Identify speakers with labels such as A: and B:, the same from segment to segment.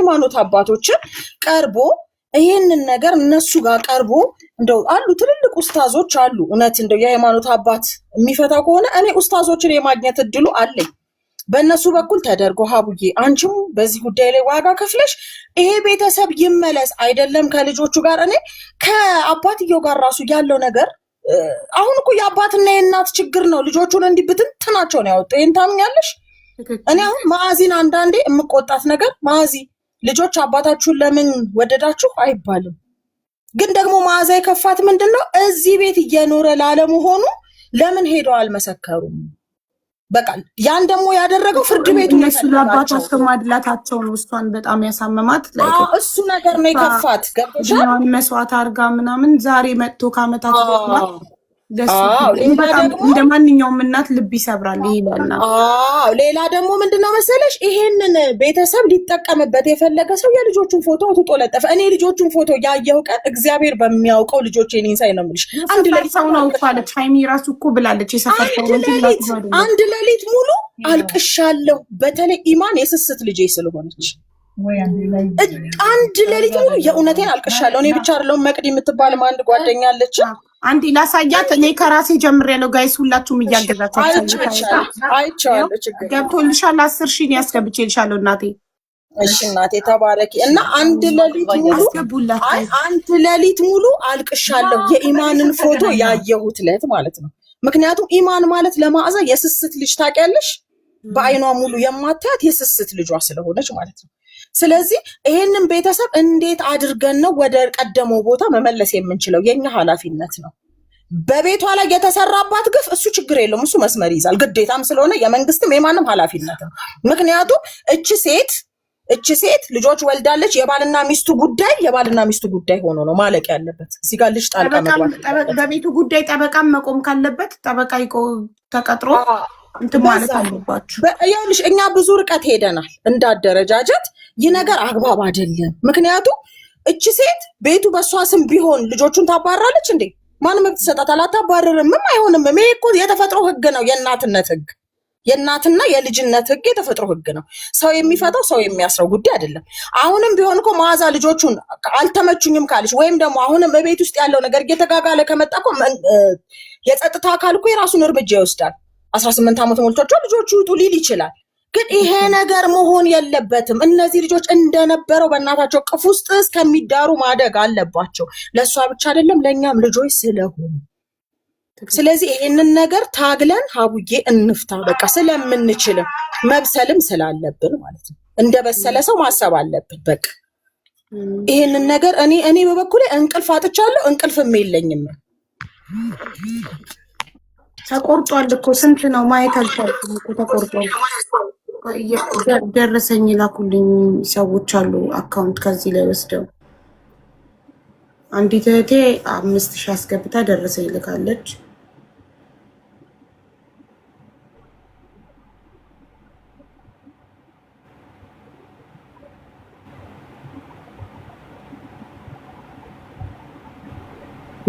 A: የሃይማኖት አባቶችን ቀርቦ ይሄንን ነገር እነሱ ጋር ቀርቦ እንደው አሉ ትልልቅ ኡስታዞች አሉ እውነት እንደው የሃይማኖት አባት የሚፈታ ከሆነ እኔ ኡስታዞችን የማግኘት እድሉ አለኝ በእነሱ በኩል ተደርጎ ሀቡዬ አንቺም በዚህ ጉዳይ ላይ ዋጋ ከፍለሽ ይሄ ቤተሰብ ይመለስ አይደለም ከልጆቹ ጋር እኔ ከአባትየው ጋር ራሱ ያለው ነገር አሁን እኮ የአባትና የእናት ችግር ነው ልጆቹን እንዲብትንትናቸው ነው ያወጣው ይሄን ታምኛለሽ እኔ አሁን ማዚን አንዳንዴ የምቆጣት ነገር ማዚ ልጆች አባታችሁን ለምን ወደዳችሁ አይባልም ግን ደግሞ ማዛ የከፋት ምንድነው እዚህ ቤት እየኖረ ላለመሆኑ ለምን ሄደው አልመሰከሩም በቃ ያን ደግሞ ያደረገው ፍርድ ቤቱ
B: እነሱ ለአባታቸው ማድላታቸው ነው እሷን በጣም ያሳመማት
A: እሱ ነገር ነው የከፋት
B: ገብቶሻል መስዋዕት አርጋ ምናምን ዛሬ መጥቶ ካመታት በኋላ እንደ ማንኛውም እናት ልብ ይሰብራል ይላልና
A: ሌላ ደግሞ ምንድነው መሰለሽ ይሄንን ቤተሰብ ሊጠቀምበት የፈለገ ሰው የልጆቹን ፎቶ አውጥቶ ለጠፈ እኔ ልጆቹን ፎቶ ያየው ቀን እግዚአብሔር በሚያውቀው ልጆች የኔን ሳይ ነው የምልሽ
B: አንድ ለሊት ነው ማለት ታይሚ ራሱ እኮ ብላለች የሰፈር
A: አንድ ለሊት ሙሉ አልቅሻለሁ በተለይ ኢማን የስስት ልጄ ስለሆነች አንድ ለሊት ሙሉ የእውነቴን አልቅሻለሁ እኔ ብቻ አይደለም መቅዲ የምትባል አንድ ጓደኛ አለች
B: አንዲ ላሳያት እኔ ከራሴ ጀምሬ ነው ጋይስ ሁላችሁም እያገዛችሁ
A: አይቻለሁ ችግር
B: ገብቶልሻል 10,000 ያስገብቼልሻለሁ እናቴ
A: እሺ እናቴ ተባረኪ እና አንድ ለሊት ሙሉ አልቅሻለሁ የኢማንን ፎቶ ያየሁት ለት ማለት ነው ምክንያቱም ኢማን ማለት ለማዕዛ የስስት ልጅ ታውቂያለሽ በአይኗ ሙሉ የማታያት የስስት ልጇ ስለሆነች ማለት ነው ስለዚህ ይሄንን ቤተሰብ እንዴት አድርገን ነው ወደ ቀደመው ቦታ መመለስ የምንችለው የኛ ኃላፊነት ነው በቤቷ ላይ የተሰራባት ግፍ እሱ ችግር የለውም እሱ መስመር ይዛል ግዴታም ስለሆነ የመንግስትም የማንም ኃላፊነት ነው ምክንያቱም እቺ ሴት ልጆች ወልዳለች የባልና ሚስቱ ጉዳይ ሆኖ ነው ማለቅ ያለበት እዚህ ጋር ልጅ ጣልቃ መግባት
B: በቤቱ ጉዳይ ጠበቃም መቆም ካለበት ጠበቃ ተቀጥሮ እንትን ማለት አለባችሁ
A: ያውልሽ እኛ ብዙ ርቀት ሄደናል እንዳደረጃጀት ይህ ነገር አግባብ አይደለም ምክንያቱም እቺ ሴት ቤቱ በሷ ስም ቢሆን ልጆቹን ታባራለች እንዴ ማን መብት ሰጣታል አታባረርም አይሆንም ይሄ እኮ የተፈጥሮ ህግ ነው የእናትነት ህግ የእናትና የልጅነት ህግ የተፈጥሮ ህግ ነው ሰው የሚፈታው ሰው የሚያስረው ጉዳይ አይደለም አሁንም ቢሆን እኮ ማዛ ልጆቹን አልተመቹኝም ካለች ወይም ደግሞ አሁንም በቤት ውስጥ ያለው ነገር እየተጋጋለ ከመጣ እኮ የጸጥታ አካል እኮ የራሱን እርምጃ ይወስዳል 18 ዓመት ሞልቷቸው ልጆቹ ይውጡ ሊል ይችላል ግን ይሄ ነገር መሆን የለበትም እነዚህ ልጆች እንደነበረው በእናታቸው ቅፍ ውስጥ እስከሚዳሩ ማደግ አለባቸው ለሷ ብቻ አይደለም ለኛም ልጆች ስለሆኑ ስለዚህ ይሄንን ነገር ታግለን ሀቡዬ እንፍታ በቃ ስለምንችል መብሰልም ስላለብን ማለት ነው እንደበሰለ ሰው ማሰብ አለብን በቃ ይሄንን ነገር እኔ በበኩሌ እንቅልፍ አጥቻለሁ እንቅልፍም የለኝም
B: ተቆርጧል እኮ ስንት ነው ማየት አልቻልኩም እኮ ተቆርጧል ደረሰኝ ላኩልኝ ሰዎች አሉ አካውንት ከዚህ ላይ ወስደው አንዲት እህቴ 5,000 አስገብታ ደረሰኝ ልካለች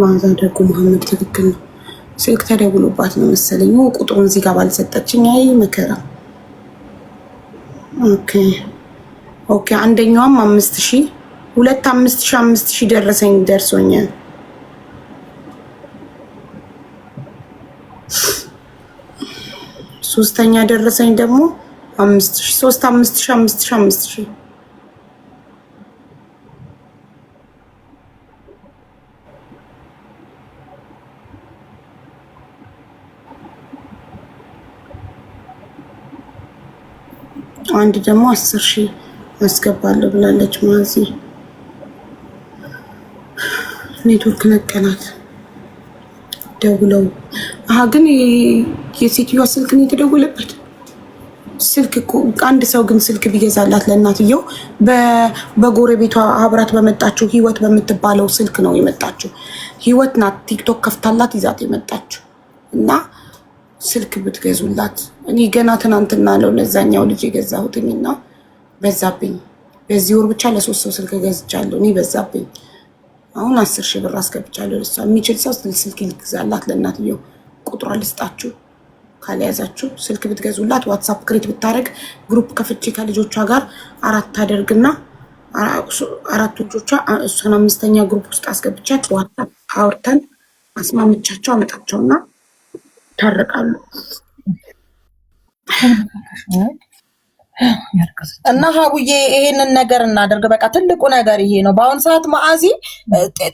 B: ማዛ ደጉ መሐመድ ትክክል ነው ስልክ ተደውሎባት ነው መሰለኝ ቁጥሩን እዚህ ጋር ባልሰጠችኝ አይ መከራ ኦኬ አንደኛውም 5,000 ሁለት 5,000 ደረሰኝ ደርሶኛል ሶስተኛ ደረሰኝ ደግሞ 5,000 5,000 አንድ ደግሞ 10,000 አስገባለሁ ብላለች ማዚ ኔትወርክ ነቀናት ደውለው ግን የሴትዮዋ ስልክ ነው የተደወለበት ስልክ እኮ አንድ ሰው ግን ስልክ ቢገዛላት ለእናትየው በጎረቤቷ አብራት በመጣችው ህይወት በምትባለው ስልክ ነው የመጣችው ህይወት ናት ቲክቶክ ከፍታላት ይዛት የመጣችው እና ስልክ ብትገዙላት እኔ ገና ትናንትና ነው ለዛኛው ልጅ የገዛሁትኝና በዛብኝ በዚህ ወር ብቻ ለ3 ሰው ስልክ ገዝቻለሁ እኔ በዛብኝ አሁን 10,000 ብር አስገብቻለሁ ለሷ የሚችል ሰው ስልክ ይግዛላት ለእናትየው ቁጥሯ ልስጣችሁ ካልያዛችሁ ስልክ ብትገዙላት ዋትስአፕ ክሬት ብታረግ ግሩፕ ከፍቼ ከልጆቿ ጋር 4 ታደርግና አራቱ ልጆቿ እሷን አምስተኛ ግሩፕ ውስጥ አስገብቻት ዋትስአፕ አውርተን አስማምቻቸው አመጣቸውና ታረቃሉ።
A: እና ሀቡዬ ይሄንን ነገር እናደርግ። በቃ ትልቁ ነገር ይሄ ነው። በአሁን ሰዓት ማአዚ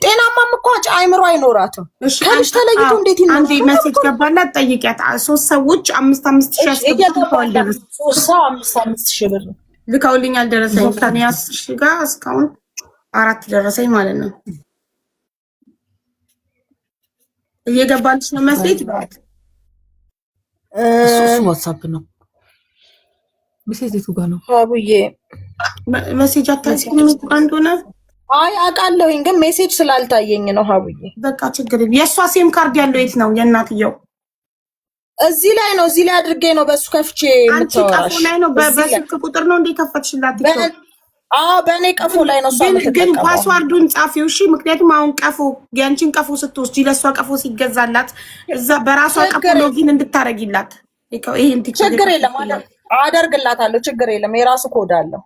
A: ጤናማም እኮ አይምሮ አይኖራትም። ከልጅ ተለይቶ እንዴት ይኖራል?
B: አንዴ ሜሴጅ ገባላት ጠይቂያት። 3 ሰዎች 5,000 አስገብተዋል።
A: 3 ሰው 5,000 ብር
B: ልካውልኛል። ደረሰኝ ከኔ 10,000 ጋር እስካሁን 4 ደረሰኝ ማለት ነው። እየገባልሽ ነው ሜሴጅ ባት
C: እሱ ዋትስአፕ ነው። ሜሴጅ የቱ ጋር ነው
A: ሀቡዬ?
B: ሜሴጅ አታውቂም እንደሆነ?
A: አይ አውቃለሁኝ፣ ግን ሜሴጅ ስላልታየኝ ነው ሀቡዬ።
B: በቃ ችግር የለም። የእሷ ሲም ካርድ ያለው የት ነው? የእናትየው
A: እዚህ ላይ ነው። እዚህ ላይ አድርጌ ነው በሱ ከፍቼ የምታወራሽ።
B: አንቺ ቀፎ ላይ ነው? በስልክ ቁጥር ነው እንዴ ከፈትሽላት?
A: በእኔ ቀፎ ላይ ነው።
B: ግን ፓስዋርዱን ጻፊው እሺ። ምክንያቱም አሁን ቀፎ ያንቺን ቀፎ ስትወስጂ ለእሷ ቀፎ ሲገዛላት እዛ በራሷ ቀፎ ሎጊን እንድታረጊላት ይሄን
A: ችግር የለም አደርግላታለሁ። ችግር የለም። የራሱ ኮድ አለው።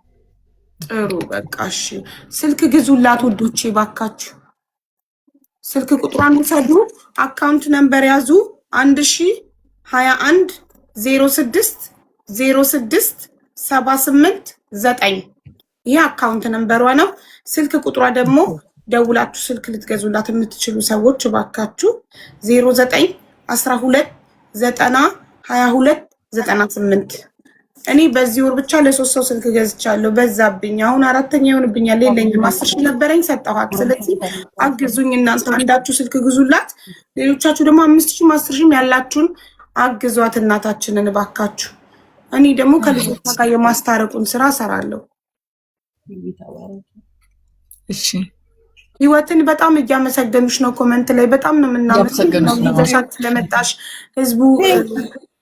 B: ጥሩ በቃ እሺ። ስልክ ግዙላት ውዶቼ ባካችሁ። ስልክ ቁጥሯን ውሰዱ። አካውንት ነምበር ያዙ 1021 06 06 78 9 ይህ አካውንት ነምበሯ ነው። ስልክ ቁጥሯ ደግሞ ደውላችሁ ስልክ ልትገዙላት የምትችሉ ሰዎች ባካችሁ 09 12 90 22 98 እኔ በዚህ ወር ብቻ ለ3 ሰው ስልክ ገዝቻለሁ። በዛብኝ። አሁን 4ኛ ይሆንብኛል። የለኝም 10,000 ነበረኝ ሰጠኋት። ስለዚህ አግዙኝ እናንተ አንዳችሁ ስልክ ግዙላት፣ ሌሎቻችሁ ደግሞ 5,000 10,000 ያላችሁን አግዟት እናታችንን ባካችሁ። እኔ ደግሞ ከልጆቿ ጋር የማስታረቁን ስራ እሰራለሁ።
C: እሺ
B: ህይወትን በጣም እያመሰገኑሽ ነው። ኮመንት ላይ በጣም ነው የምናመሰግነው ይዘሻት ስለመጣሽ ህዝቡ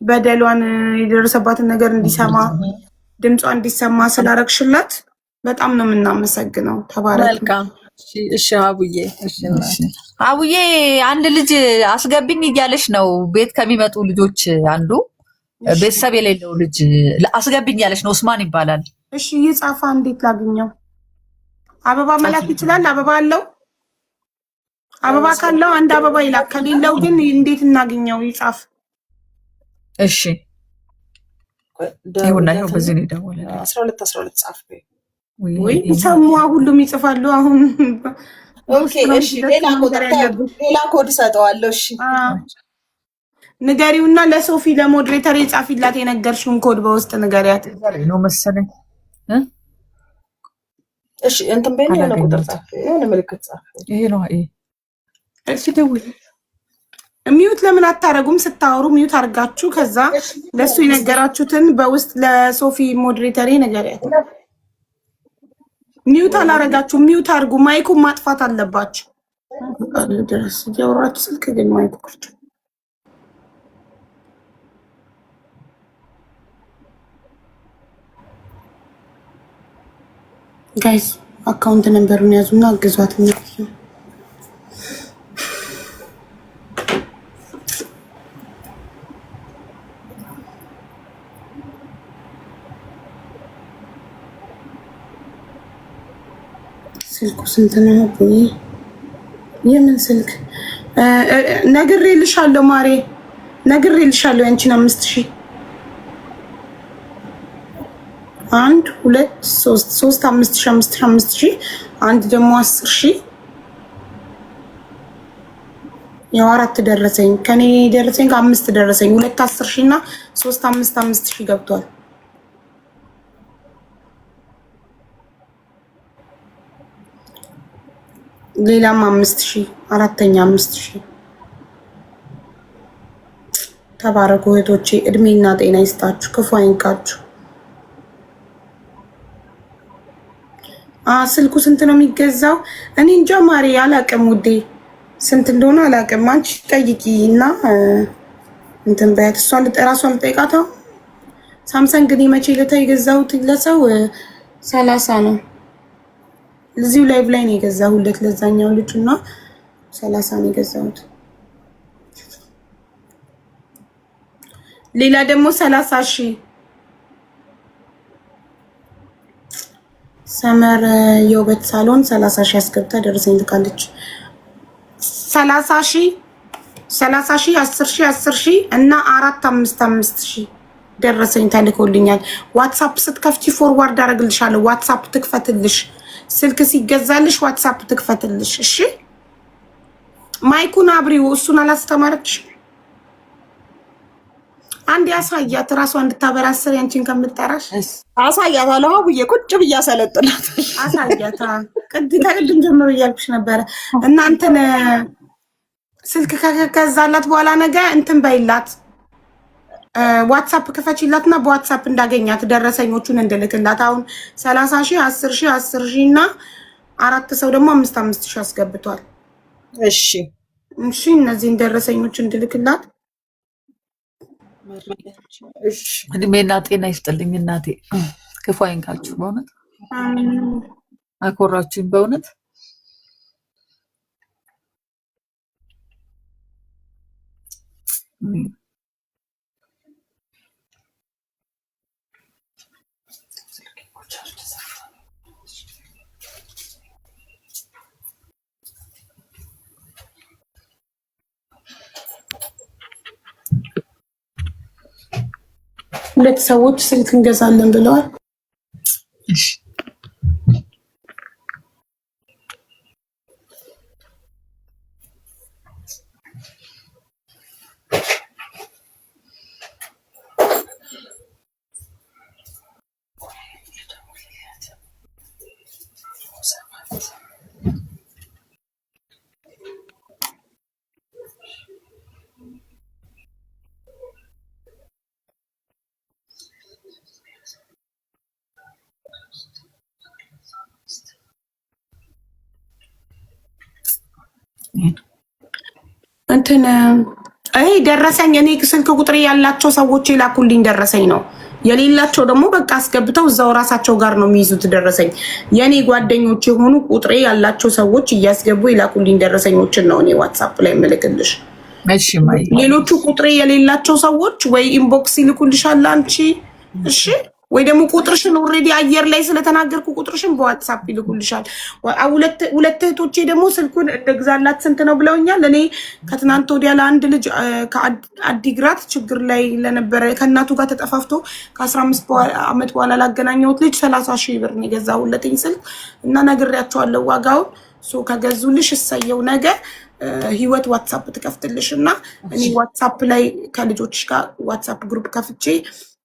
B: በደሏን የደረሰባትን ነገር እንዲሰማ ድምጿ እንዲሰማ ስላረግሽላት በጣም ነው የምናመሰግነው። ተባረክ።
A: እሺ አቡዬ። እሺ
C: አቡዬ አንድ ልጅ አስገብኝ እያለች ነው። ቤት ከሚመጡ ልጆች አንዱ ቤተሰብ የሌለው ልጅ አስገብኝ እያለች ነው። ኡስማን ይባላል።
B: እሺ ይጻፋ። እንዴት ላግኘው? አበባ መላክ ይችላል? አበባ አለው? አበባ ካለው አንድ አበባ ይላክ። ከሌለው ግን እንዴት እናገኘው? ይጻፍ።
C: እሺ ይሁንና ይሁን። በዚህ ነው ደወለ
A: 12 ጻፍ።
B: ወይ ሰሙ ሁሉም ይጽፋሉ። አሁን
A: ኦኬ እሺ። ሌላ ኮድ ሰጠዋለሁ። እሺ
B: ንገሪውና ለሶፊ ለሞዴሬተር የጻፊላት የነገርሽውን ኮድ በውስጥ ንገሪያት
C: ነው መሰለኝ።
A: እሺ እንትን በእኔ የሆነ ቁጥር ጻፍ፣ የሆነ ምልክት ጻፍ።
C: ይሄ ነው።
B: እሺ ደውል። ሚዩት ለምን አታረጉም? ስታወሩ ሚዩት አርጋችሁ ከዛ ለሱ የነገራችሁትን በውስጥ ለሶፊ ሞዴሬተር ንገሪያት። ሚዩት አላረጋችሁ፣ ሚዩት አርጉ። ማይኩን ማጥፋት አለባችሁ። ድረስ ያወራችሁ ስልክ ግን ማይኩ ክፍት። ጋይስ አካውንት ነምበሩን ያዙና አግዟት ነው። ስልኩ ስንት ነው? የምን ስልክ? ነግሬልሻለሁ ማሬ፣ ነግሬልሻለሁ። ያንቺን 5,000 1 2 3 5,000 5,000 አንድ ደግሞ 10,000 ያው 4 ደረሰኝ። ከኔ ደረሰኝ ከ5 ደረሰኝ 2 10,000 እና 3 5,000 ገብቷል። ሌላም 5,000 አራተኛ 5,000። ተባረኩ እህቶቼ፣ እድሜና ጤና ይስጣችሁ፣ ክፉ አይንካችሁ። ስልኩ ስንት ነው የሚገዛው? እኔ እንጃ ማሪ አላውቅም ውዴ፣ ስንት እንደሆነ አላውቅም። አንቺ ጠይቂ እና እንትን በያት። እራሷን ልጠይቃት። ሳምሰንግ እኔ መቼ ለታ የገዛሁት ለሰው 30 ነው። እዚሁ ላይቭ ላይ ነው የገዛሁለት ለዛኛው ልጅ እና 30 ነው የገዛሁት። ሌላ ደግሞ 30,000 ሰመር የውበት ሳሎን 30,000 አስገብታ ደረሰኝ ልካለች። 30,000 10,000 እና 4,5,5,000 ደረሰኝ ተልኮልኛል። ዋትሳፕ ስትከፍቺ ፎርዋርድ አደርግልሻለሁ። ዋትሳፕ ትክፈትልሽ። ስልክ ሲገዛልሽ ዋትሳፕ ትክፈትልሽ። እሺ ማይኩን አብሪው። እሱን አላስተማረች። አንድ ያሳያት ራሷ እንድታበራ አስር ያንቺን ከምትጠራሽ
A: አሳያት አለው። አቡዬ ቁጭ ብዬ አሰለጥናት።
B: አሳያታ ከቅድም ጀምሮ እያልኩሽ ነበረ። እናንተን ስልክ ከገዛላት በኋላ ነገ እንትን በይላት ዋትሳፕ ክፈችላትና በዋትሳፕ እንዳገኛት ደረሰኞቹን እንድልክላት። አሁን 30,000 10,000 እና 4 ሰው ደግሞ 5,5,000 አስገብቷል።
A: እሺ
B: እሺ እነዚህን ደረሰኞች እንድልክላት።
C: እድሜና ጤና ይስጥልኝ እናቴ። ክፉ አይንካችሁ። በእውነት አኮራችሁኝ። በእውነት
B: ሁለት ሰዎች ስልክ እንገዛለን ብለዋል። እንትን አይ ደረሰኝ። እኔ ስልክ ቁጥር ያላቸው ሰዎች ይላኩልኝ ደረሰኝ ነው። የሌላቸው ደግሞ በቃ አስገብተው እዛው ራሳቸው ጋር ነው የሚይዙት ደረሰኝ። የኔ ጓደኞች የሆኑ ቁጥሬ ያላቸው ሰዎች እያስገቡ ይላኩልኝ ደረሰኞችን ነው እኔ ዋትስአፕ ላይ መልክልሽ።
C: እሺ ማይ
B: ሌሎቹ ቁጥሬ የሌላቸው ሰዎች ወይ ኢንቦክስ ይልኩልሻል አንቺ። እሺ ወይ ደግሞ ቁጥርሽን ኦልሬዲ አየር ላይ ስለተናገርኩ ቁጥርሽን በዋትስአፕ ይልኩልሻል። ሁለት እህቶቼ ደግሞ ስልኩን እንደግዛላት ስንት ነው ብለውኛል። እኔ ከትናንት ወዲያ ለአንድ ልጅ ከአዲግራት ችግር ላይ ለነበረ ከእናቱ ጋር ተጠፋፍቶ ከ15 ዓመት በኋላ ላገናኘሁት ልጅ 30,000 ብር ነው የገዛሁለትኝ ስልክ እና ነግሬያቸዋለሁ ዋጋውን። ከገዙልሽ እሰየው። ነገ ህይወት ዋትስአፕ ትከፍትልሽ እና እኔ ዋትስአፕ ላይ ከልጆችሽ ጋር ዋትስአፕ ግሩፕ ከፍቼ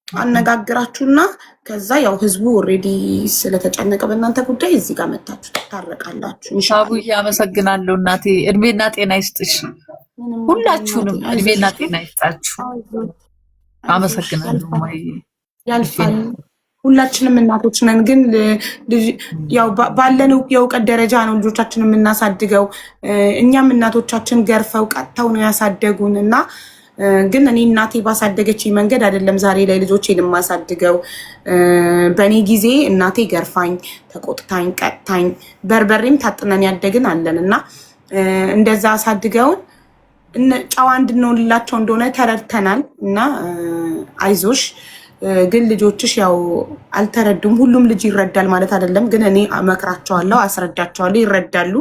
B: አነጋግራችሁና ከዛ ያው ህዝቡ ኦልሬዲ ስለተጨነቀ በእናንተ ጉዳይ እዚህ ጋር መታችሁ ታረቃላችሁ።
C: ኢንሻአላህ። አመሰግናለሁ እናቴ። እድሜና ጤና ይስጥሽ። ሁላችሁንም እድሜና ጤና ይስጣችሁ። አመሰግናለሁ ማይ።
B: ያልፋል። ሁላችንም እናቶች ነን፣ ግን ያው ባለነው የእውቀት ደረጃ ነው ልጆቻችንን የምናሳድገው። እኛም እናቶቻችን ገርፈው ቀጥተው ነው ያሳደጉን እና ግን እኔ እናቴ ባሳደገችኝ መንገድ አይደለም ዛሬ ላይ ልጆቼን የማሳድገው። በእኔ ጊዜ እናቴ ገርፋኝ፣ ተቆጥታኝ፣ ቀጥታኝ በርበሬም ታጥነን ያደግን አለን እና እንደዛ አሳድገውን ጨዋ እንድንሆንላቸው እንደሆነ ተረድተናል እና አይዞሽ። ግን ልጆችሽ ያው አልተረዱም። ሁሉም ልጅ ይረዳል ማለት አይደለም፣ ግን እኔ እመክራቸዋለሁ፣ አስረዳቸዋለሁ፣ ይረዳሉ።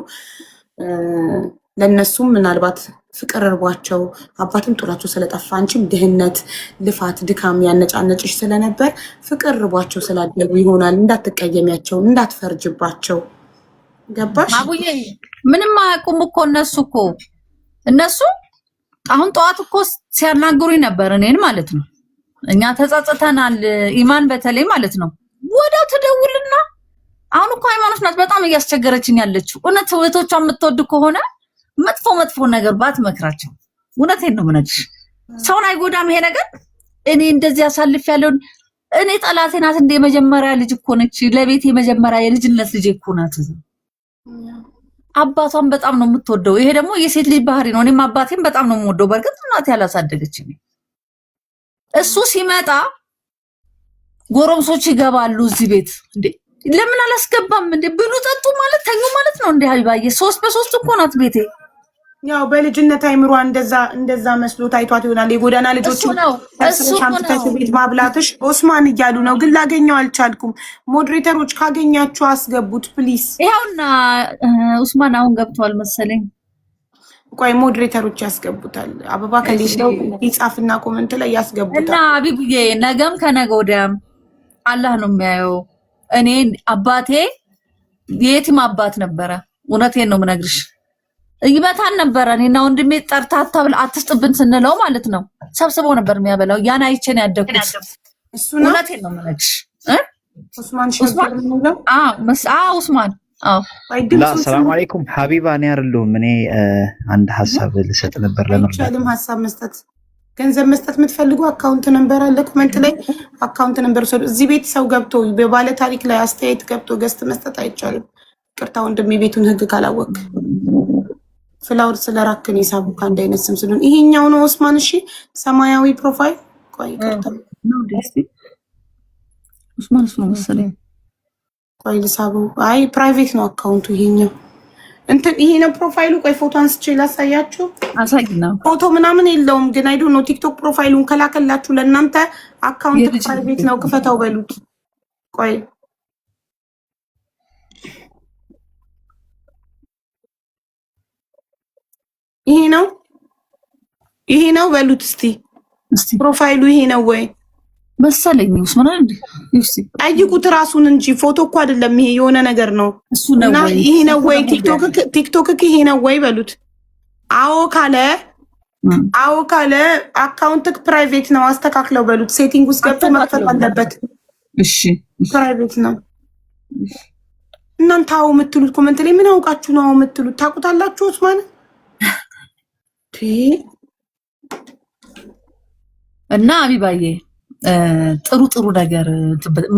B: ለነሱም ምናልባት ፍቅር እርቧቸው አባትም ጥሏቸው ስለጠፋ አንቺም ድህነት፣ ልፋት፣ ድካም ያነጫነጭሽ ስለነበር ፍቅር እርቧቸው ስላደጉ ይሆናል። እንዳትቀየሚያቸው፣ እንዳትፈርጅባቸው። ገባሽ?
C: አቡዬ ምንም አያውቁም እኮ እነሱ አሁን ጠዋት እኮ ሲያናግሩኝ ነበር እኔን ማለት ነው። እኛ ተጸጽተናል፣ ኢማን በተለይ ማለት ነው። ወዲያው ትደውልና አሁን እኮ ሃይማኖት ናት በጣም እያስቸገረችኝ ያለችው። እውነት እህቶቿን የምትወድ ከሆነ መጥፎ ነገር ባትመክራቸው። እውነቴን ነው የምነግርሽ። ሰውን አይጎዳም ይሄ ነገር። እኔ እንደዚህ አሳልፍ ያለውን እኔ ጠላቴ ናት እንደ የመጀመሪያ ልጅ እኮ ነች። ለቤት የመጀመሪያ የልጅነት ልጅ እኮ ናት። አባቷን በጣም ነው የምትወደው። ይሄ ደግሞ የሴት ልጅ ባህሪ ነው። እኔም አባቴን በጣም ነው የምወደው። በርግጥ እናቴ ያላሳደገችኝ። እሱ ሲመጣ ጎረምሶች ይገባሉ እዚህ ቤት። እንዴ ለምን አላስገባም እንዴ? ብሉ ጠጡ ማለት ተኙ ማለት ነው እንዴ? ሀይባዬ 3 በ3 እኮ ናት ቤቴ።
B: ያው በልጅነት አይምሯ እንደዛ መስሎ ታይቷት ይሆናል። የጎዳና ልጆች ሻምጥተሽ ቤት ማብላትሽ ኦስማን እያሉ ነው፣ ግን ላገኘው አልቻልኩም። ሞዴሬተሮች ካገኛችሁ አስገቡት ፕሊስ።
C: ይኸውና ኡስማን አሁን ገብቷል መሰለኝ።
B: ቆይ ሞዴሬተሮች ያስገቡታል። አበባ ከሌለው ይጻፍና ኮመንት ላይ ያስገቡታል። እና
C: አቢብዬ ነገም ከነገ ወዲያም አላህ ነው የሚያየው። እኔ አባቴ የየቲም አባት ነበረ። እውነቴን ነው የምነግርሽ። ይመታን ነበረ። እኔና ወንድሜ ጠርታታ ብለ አትስጥብን ስንለው ማለት ነው ሰብስበው ነበር የሚያበላው። ያን አይቼን ያደኩት
B: እሱ ነው።
C: እውነቴን ነው የምነግርሽ።
B: ኡስማን
C: ኡስማን
D: ሰላም አለይኩም ሀቢባ። እኔ አይደለሁም። እኔ አንድ ሀሳብ ልሰጥ ነበር ለመርዳት።
B: ሀሳብ መስጠት ገንዘብ መስጠት የምትፈልጉ አካውንት ነምበር አለ ኮሜንት ላይ አካውንት ነምበር ሰው እዚህ ቤት ሰው ገብቶ በባለ ታሪክ ላይ አስተያየት ገብቶ ገስት መስጠት አይቻልም። ቅርታ ወንድም የቤቱን ህግ ካላወቅ ፍላወር ስለራክን ይሳቡ ከአንድ አይነት ስም ስለሆነ ይሄኛው ነው ኦስማን። እሺ ሰማያዊ ፕሮፋይል ቆይ ቅርታ
C: ነው ደስቲ ኦስማን ነው መሰለኝ።
B: ቆይ ልሳቡ። አይ ፕራይቬት ነው አካውንቱ ይሄኛው እንትን ይሄ ነው ፕሮፋይሉ። ቆይ ፎቶ አንስቼ ላሳያችሁ።
C: አሳይና
B: ፎቶ ምናምን የለውም ግን አይዶ ነው ቲክቶክ ፕሮፋይሉን ከላከላችሁ ለእናንተ አካውንት ፕራይቬት ነው ክፈታው በሉት። ቆይ ይሄ ነው በሉት እስቲ ፕሮፋይሉ ይሄ ነው ወይ
C: መሰለኝ። ኡስማን እንዴ ይፍሲ
B: አይቁት ራሱን እንጂ ፎቶ እኮ አይደለም ይሄ የሆነ ነገር ነው።
C: እሱ ነው ወይ
B: ይሄ ነው ወይ ቲክቶክ ይሄ ነው ወይ በሉት። አዎ ካለ አካውንትክ ፕራይቬት ነው አስተካክለው በሉት። ሴቲንግ ውስጥ ገብቶ መክፈት አለበት።
C: እሺ
B: ፕራይቬት ነው። እናንተ አዎ የምትሉት ኮሜንት ላይ ምን አውቃችሁ ነው አዎ የምትሉት? ታውቁታላችሁ ኡስማን
C: እና አቢባዬ ጥሩ ነገር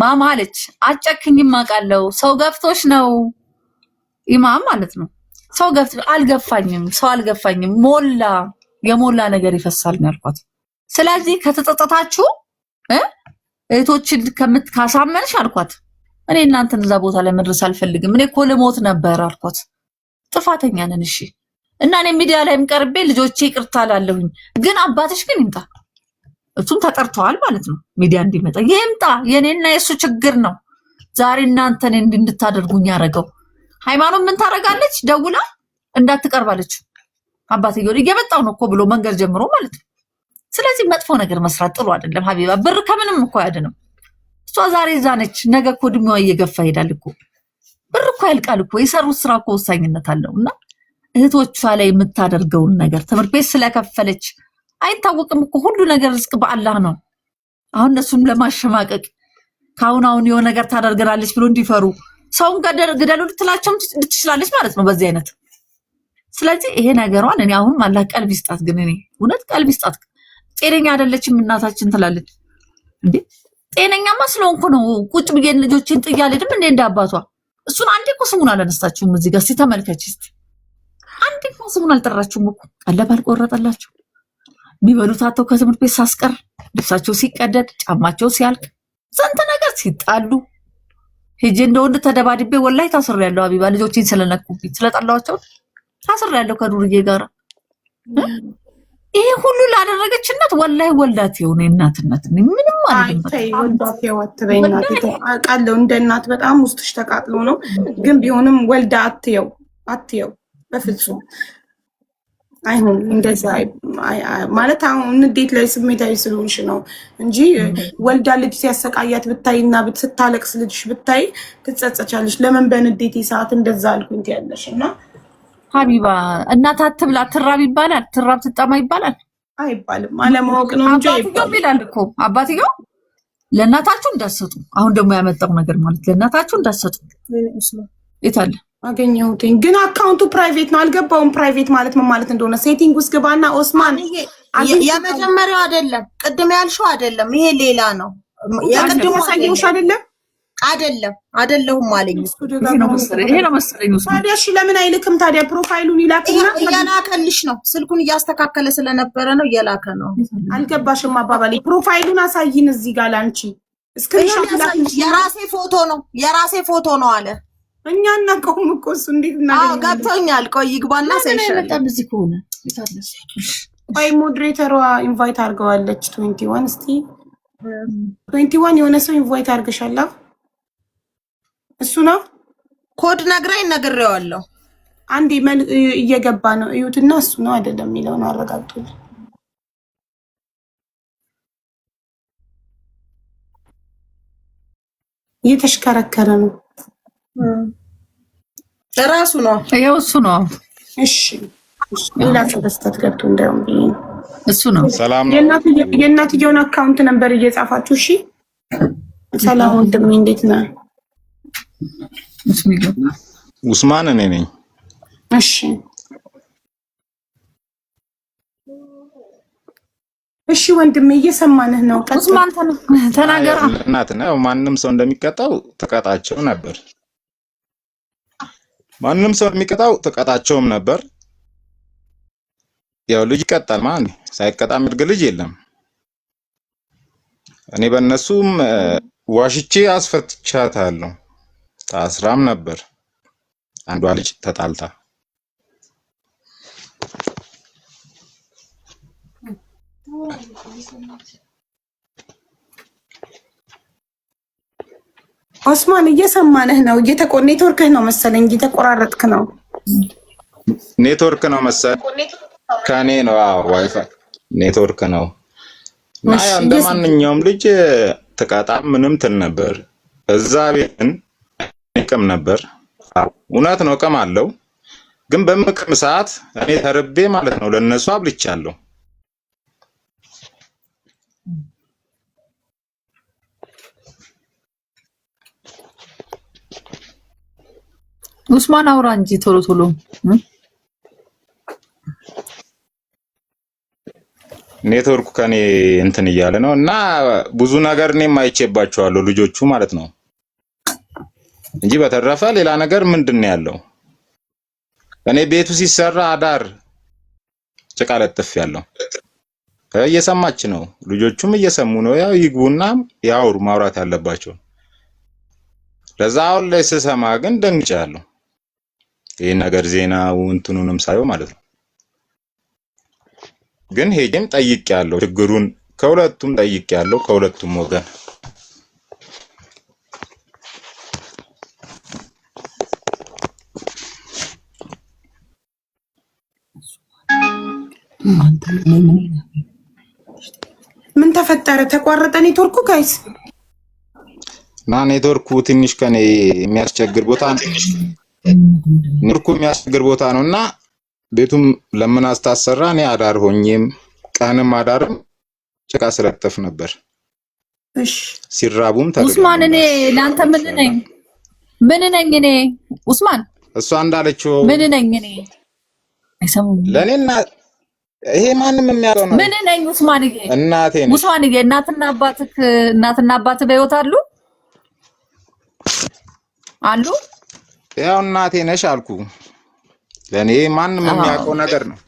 C: ማማ አለች። አጨክኝም አውቃለሁ። ሰው ገፍቶሽ ነው ኢማም ማለት ነው። ሰው አልገፋኝም፣ ሰው አልገፋኝም። የሞላ ነገር ይፈሳል ነው ያልኳት። ስለዚህ ከተጸጸታችሁ እህቶችን ካሳመንሽ አልኳት። እኔ እናንተን እዛ ቦታ ላይ መድረስ አልፈልግም። እኔ እኮ ልሞት ነበር አልኳት። ጥፋተኛ ነን እሺ። እና እኔ ሚዲያ ላይም ቀርቤ ልጆቼ ይቅርታ ላለሁኝ፣ ግን አባትሽ ግን ይምጣ። እሱም ተጠርተዋል ማለት ነው ሚዲያ እንዲመጣ ይምጣ። የኔና የሱ ችግር ነው ዛሬ እናንተን እንድታደርጉኝ ያደረገው። ሃይማኖት ምን ታደርጋለች? ደውላ እንዳትቀርባለች። አባትየው እየመጣው ነው እኮ ብሎ መንገር ጀምሮ ማለት ነው። ስለዚህ መጥፎ ነገር መስራት ጥሩ አይደለም ሀቢባ። ብር ከምንም እኮ አያድንም። እሷ ዛሬ እዛ ነች፣ ነገ እኮ እድሜዋ እየገፋ ይሄዳል እኮ። ብር እኮ ያልቃል እኮ። የሰሩት ስራ እኮ ወሳኝነት አለውና እህቶቿ ላይ የምታደርገውን ነገር ትምህርት ቤት ስለከፈለች አይታወቅም እኮ ሁሉ ነገር ርስቅ በአላህ ነው። አሁን እነሱም ለማሸማቀቅ ካሁን የሆነ ነገር ታደርገናለች ብሎ እንዲፈሩ ሰውን ገደሉ ልትላቸውም ትችላለች ማለት ነው በዚህ አይነት። ስለዚህ ይሄ ነገሯን እኔ አሁን አላህ ቀልብ ይስጣት። ግን እኔ እውነት ቀልብ ይስጣት። ጤነኛ አይደለችም እናታችን ትላለች እንዴ። ጤነኛማ ስለሆንኩ ነው ቁጭ ብዬ ልጆችን ጥያለድም እንዴ እንዳባቷ። እሱን አንዴ እኮ ስሙን አላነሳችሁም እዚህ ጋር ሲተመልከች እስቲ አንዴ እኮ ስሙን አልጠራችሁም እኮ። ቀለብ አልቆረጠላችሁ የሚበሉት አተው ከትምህርት ቤት ሳስቀር ልብሳቸው ሲቀደድ ጫማቸው ሲያልቅ ስንት ነገር ሲጣሉ ሄጄ እንደወንድ ተደባድቤ ወላሂ ታስሬያለሁ። አቢባ ልጆችን ስለነኩብኝ ስለጣላቸው ታስሬያለሁ ከዱርዬ ጋር። ይሄ ሁሉ ላደረገች እናት ወላሂ ወልዳት የሆነ እናትነት ምንም ማለት
B: ነው። ወልዳት ያወጥበይናት አቃለው እንደ እናት በጣም ውስጥሽ ተቃጥሎ ነው። ግን ቢሆንም ወልዳ አትየው በፍጹም አይሆን። እንደዛ ማለት አሁን እንዴት ላይ ስሜታዊ ስለሆንሽ ነው እንጂ ወልዳ ልጅ ሲያሰቃያት ብታይና ስታለቅስ ልጅሽ ብታይ ትጸጸቻለሽ። ለምን በንዴት ሰዓት እንደዛ አልኩኝ ያለሽ እና
C: ሀቢባ እናት አትብላ ትራብ ይባላል፣ ትራብ ትጠማ ይባላል
B: አይባልም። አለማወቅ ነው እንጂ
C: አባትየው ይላል እኮ አባትየው ለእናታችሁ እንዳሰጡ። አሁን ደግሞ ያመጣው ነገር ማለት ለእናታችሁ እንዳሰጡ የታለ
B: አገኘሁትኝ። ግን አካውንቱ ፕራይቬት ነው። አልገባውም። ፕራይቬት ማለት ምን ማለት እንደሆነ ሴቲንግ ውስጥ ግባና ኦስማን
A: የመጀመሪያው አይደለም፣ ቅድም ያልሽው አይደለም፣ ይሄ ሌላ ነው።
B: የቅድሙ ሳይሆንሽ
A: አይደለሁም አለኝ።
C: ይሄ ነው መሰለኝ።
B: ታዲያ እሺ ለምን አይልክም ታዲያ? ፕሮፋይሉን ይላክና
A: እያላከልሽ ነው። ስልኩን እያስተካከለ ስለነበረ ነው እየላከ ነው።
B: አልገባሽም አባባሌ። ፕሮፋይሉን አሳይን እዚህ ጋር ላንቺ።
A: የራሴ ፎቶ ነው አለ።
B: እኛ እናውቀውም እኮ እሱ እንዴት እናገኛለን?
A: ገብቶኛል። ቆይ ይግባና ሳይሻል
C: በጣም እዚህ ከሆነ ይታለሽ።
B: ቆይ ሞዴሬተሯ ኢንቫይት አድርገዋለች 21 እስቲ 21 የሆነ ሰው ኢንቫይት አድርገሻል። እሱ ነው
A: ኮድ ነግራኝ ነግሬዋለሁ።
B: አንዴ እየገባ ነው እዩትና እሱ ነው አይደለም የሚለውን አረጋግጡልኝ። እየተሽከረከረ ነው
A: ራሱ ነው
C: ያው እሱ ነው።
B: እሺ ሌላ ሰው በስተት ገብቶ እንዳይሆን
C: እሱ ነው።
E: ሰላም ነው።
B: የእናትየውን አካውንት ነበር እየጻፋችሁ። እሺ ሰላም ወንድሜ እንዴት ነህ?
E: ኡስማን እኔ ነኝ።
B: እሺ እሺ ወንድሜ እየሰማንህ ነው።
C: ኡስማን ተናገራ።
E: እናት ነው ማንንም ሰው እንደሚቀጣው ተቀጣቸው ነበር። ማንንም ሰው የሚቀጣው ተቀጣቸውም ነበር። ያው ልጅ ይቀጣል ማለት ሳይቀጣ ምርግ ልጅ የለም። እኔ በእነሱም ዋሽቼ አስፈትቻታለሁ። ታስራም ነበር አንዷ ልጅ ተጣልታ።
B: ኦስማን እየሰማንህ ነው። ኔትወርክህ ነው መሰለኝ እየተቆራረጥክ ነው።
E: ኔትወርክ ነው መሰለኝ ከኔ ነው። አዎ ዋይፋይ ኔትወርክ ነው። ማያ እንደማንኛውም ልጅ ተቃጣ ምንም ትል ነበር። እዛ ቤትን እቀም ነበር። እውነት ነው እቀም አለው። ግን በምቅም ሰዓት እኔ ተርቤ ማለት ነው ለነሱ አብልቻለሁ።
C: ኡስማን አውራ እንጂ ቶሎ ቶሎ
E: ኔትወርኩ ከኔ እንትን እያለ ነው እና ብዙ ነገር እኔም አይቼባቸዋለሁ ልጆቹ ማለት ነው እንጂ በተረፈ ሌላ ነገር ምንድነው ያለው? እኔ ቤቱ ሲሰራ አዳር ጭቃ ለጥፍ ያለው እየሰማች ነው። ልጆቹም እየሰሙ ነው። ያው ይግቡና ያውሩ ማውራት ያለባቸው። ለዛው ላይ ስሰማ ግን ደንግጫለሁ። ይሄ ነገር ዜናው እንትኑንም ሳይው ማለት ነው። ግን ሄጄም ጠይቄያለሁ። ችግሩን ከሁለቱም ጠይቄያለሁ ከሁለቱም ወገን።
B: ምን ተፈጠረ? ተቋረጠ ኔትወርኩ ጋይስ?
E: እና ኔትወርኩ ትንሽ ከኔ የሚያስቸግር ቦታ ነው። ኔትወርኩ የሚያስቸግር ቦታ ነውና ቤቱም ለምን አስታሰራ እኔ አዳር ሆኜም ቀንም አዳርም ጭቃ ስለጥፍ ነበር።
B: እሺ
E: ሲራቡም
C: ኡስማን እኔ ላንተ ምን ነኝ እኔ ኡስማን
E: እሷ እንዳለችው
C: ምን ነኝ እኔ አይሰሙም።
E: ለኔና ይሄ ማንንም የሚያውቀው ነው።
C: ምን ነኝ ኡስማንዬ?
E: እናቴ ነኝ።
C: ኡስማንዬ እናትና አባትህ በሕይወት አሉ? ያው
E: እናቴ ነሽ አልኩ። ለኔ ማንንም የሚያውቀው ነገር ነው።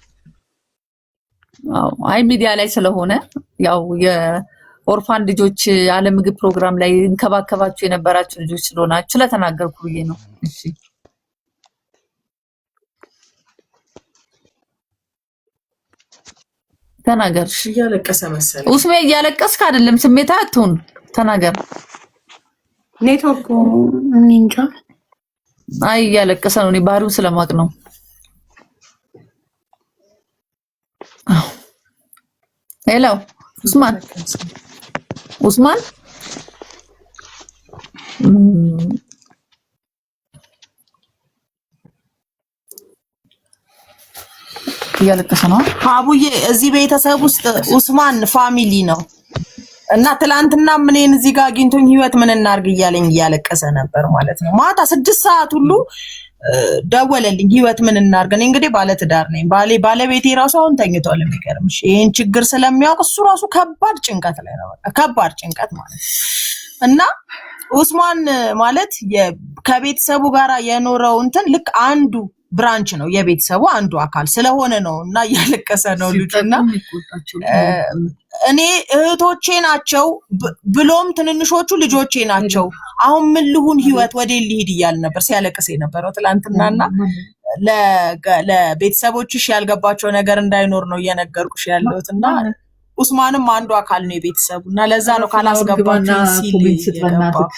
C: አይ ሚዲያ ላይ ስለሆነ ያው የኦርፋን ልጆች ያለ ምግብ ፕሮግራም ላይ እንከባከባችሁ የነበራችሁ ልጆች ስለሆናችሁ ስለተናገርኩ ብዬ ነው። እሺ ተናገር።
A: እያለቀሰ መሰለኝ።
C: ኡስሜ እያለቀስክ አይደለም፣ ስሜታ አትሁን፣ ተናገር።
B: ኔትወርኩ እንጃ።
C: አይ እያለቀሰ ነው። እኔ ባህሪው ስለማቅ ነው። ሄሎ ኡስማን እያለቀሰ ነው።
A: አቡዬ እዚህ ቤተሰብ ውስጥ ኡስማን ፋሚሊ ነው እና ትላንትና ምንን እዚህ ጋር አግኝቶኝ ህይወት ምን እናርግ እያለኝ እያለቀሰ ነበር ማለት ነው። ማታ 6 ሰዓት ሁሉ ደወለልኝ። ህይወት ምን እናርግ? እኔ እንግዲህ ባለትዳር ነኝ። ባለቤቴ ራሱ አሁን ተኝቷል። የሚገርምሽ ይሄን ችግር ስለሚያውቅ እሱ ራሱ ከባድ ጭንቀት ላይ ነው። በቃ ከባድ ጭንቀት ማለት እና ኡስማን ማለት ከቤተሰቡ ጋር የኖረው እንትን ልክ አንዱ ብራንች ነው የቤተሰቡ አንዱ አካል ስለሆነ ነው እና እያለቀሰ ነው ልጅና እኔ እህቶቼ ናቸው ብሎም ትንንሾቹ ልጆቼ ናቸው አሁን ምን ልሁን ህይወት ወዴ ልሂድ እያል ነበር ሲያለቅስ የነበረው ትላንትናና ለቤተሰቦችሽ ያልገባቸው ነገር እንዳይኖር ነው እየነገርኩሽ ያለሁትና ኡስማንም አንዱ አካል ነው የቤተሰቡና ለዛ ነው ካላስገባችሁ ሲል ይገባው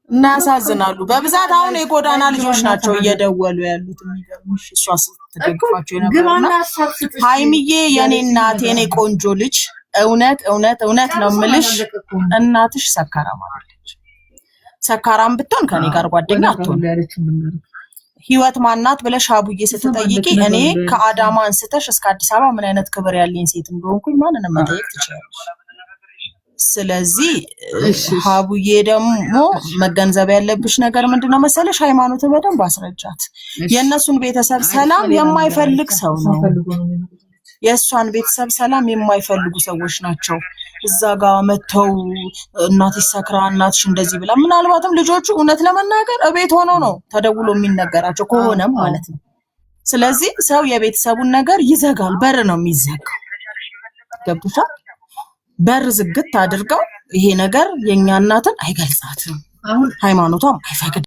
A: እና ያሳዝናሉ በብዛት አሁን የጎዳና ልጆች ናቸው እየደወሉ ያሉት የሚገርምሽ እሷ ስትደግፋቸው የነበረውና ሃይሚዬ የኔ እናት የኔ ቆንጆ ልጅ እውነት ነው የምልሽ እናትሽ ሰካራም አይደለች ሰካራም ብትሆን ከኔ ጋር ጓደኛ አትሆን ህይወት ማናት ብለሽ አቡዬ ስትጠይቂ እኔ ከአዳማ አንስተሽ እስከ አዲስ አበባ ምን አይነት ክብር ያለኝ ሴት እንደሆንኩኝ ማንንም መጠየቅ ትችላለሽ ስለዚህ ሀቡዬ ደግሞ መገንዘብ ያለብሽ ነገር ምንድነው መሰለሽ ሃይማኖትን በደንብ አስረጃት የነሱን ቤተሰብ ሰላም የማይፈልግ ሰው ነው የሷን ቤተሰብ ሰላም የማይፈልጉ ሰዎች ናቸው እዛ ጋር መተው እናትሽ ሰክራ እናትሽ እንደዚህ ብላ ምናልባትም ልጆቹ እውነት ለመናገር እቤት ሆኖ ነው ተደውሎ የሚነገራቸው ከሆነም ማለት ነው ስለዚህ ሰው የቤተሰቡን ነገር ይዘጋል በር ነው የሚዘጋው ገብቶሻል በር ዝግት አድርገው ይሄ ነገር የኛ እናትን አይገልጻትም ሃይማኖቷም አይፈቅድም